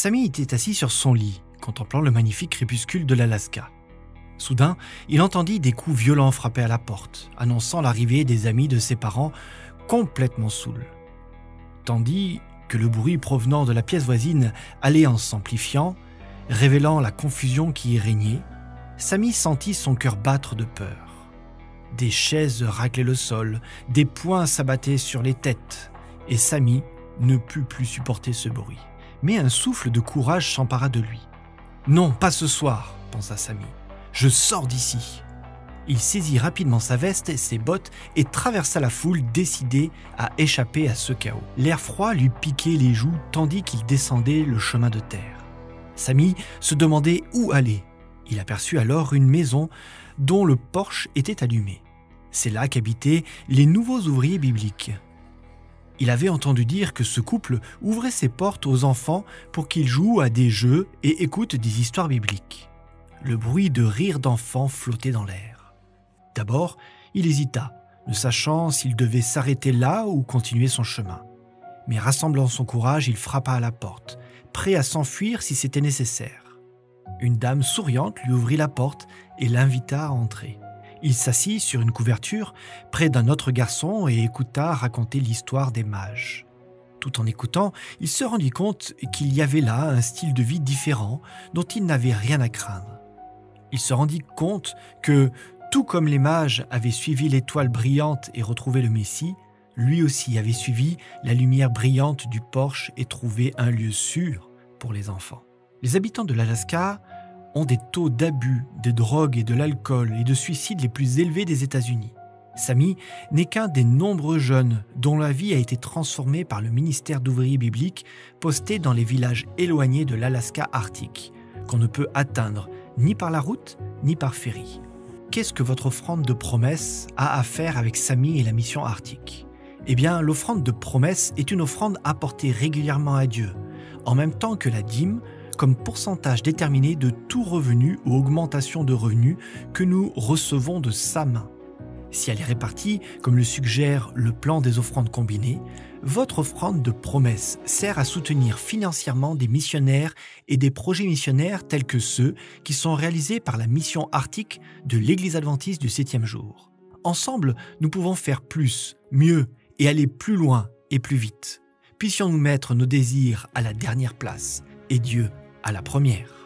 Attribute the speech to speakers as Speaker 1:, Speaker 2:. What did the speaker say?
Speaker 1: Samy était assis sur son lit, contemplant le magnifique crépuscule de l'Alaska. Soudain, il entendit des coups violents frapper à la porte, annonçant l'arrivée des amis de ses parents complètement saouls. Tandis que le bruit provenant de la pièce voisine allait en s'amplifiant, révélant la confusion qui y régnait, Samy sentit son cœur battre de peur. Des chaises raclaient le sol, des poings s'abattaient sur les têtes, et Samy ne put plus supporter ce bruit. Mais un souffle de courage s'empara de lui. « Non, pas ce soir !» pensa Samy. « Je sors d'ici !» Il saisit rapidement sa veste et ses bottes et traversa la foule, décidé à échapper à ce chaos. L'air froid lui piquait les joues tandis qu'il descendait le chemin de terre. Samy se demandait où aller. Il aperçut alors une maison dont le porche était allumé. C'est là qu'habitaient les nouveaux ouvriers bibliques. Il avait entendu dire que ce couple ouvrait ses portes aux enfants pour qu'ils jouent à des jeux et écoutent des histoires bibliques. Le bruit de rires d'enfants flottait dans l'air. D'abord, il hésita, ne sachant s'il devait s'arrêter là ou continuer son chemin. Mais rassemblant son courage, il frappa à la porte, prêt à s'enfuir si c'était nécessaire. Une dame souriante lui ouvrit la porte et l'invita à entrer. Il s'assit sur une couverture près d'un autre garçon et écouta raconter l'histoire des mages. Tout en écoutant, il se rendit compte qu'il y avait là un style de vie différent dont il n'avait rien à craindre. Il se rendit compte que, tout comme les mages avaient suivi l'étoile brillante et retrouvé le Messie, lui aussi avait suivi la lumière brillante du porche et trouvé un lieu sûr pour les enfants. Les habitants de l'Alaska ont des taux d'abus, de drogue et de l'alcool et de suicide les plus élevés des États-Unis. Samy n'est qu'un des nombreux jeunes dont la vie a été transformée par le ministère d'ouvriers bibliques posté dans les villages éloignés de l'Alaska arctique, qu'on ne peut atteindre ni par la route ni par ferry. Qu'est-ce que votre offrande de promesse a à faire avec Samy et la mission arctique ? Eh bien, l'offrande de promesse est une offrande apportée régulièrement à Dieu, en même temps que la dîme, comme pourcentage déterminé de tout revenu ou augmentation de revenus que nous recevons de sa main. Si elle est répartie, comme le suggère le plan des offrandes combinées, votre offrande de promesse sert à soutenir financièrement des missionnaires et des projets missionnaires tels que ceux qui sont réalisés par la mission arctique de l'Église adventiste du 7e jour. Ensemble, nous pouvons faire plus, mieux et aller plus loin et plus vite. Puissions-nous mettre nos désirs à la dernière place et Dieu à la première.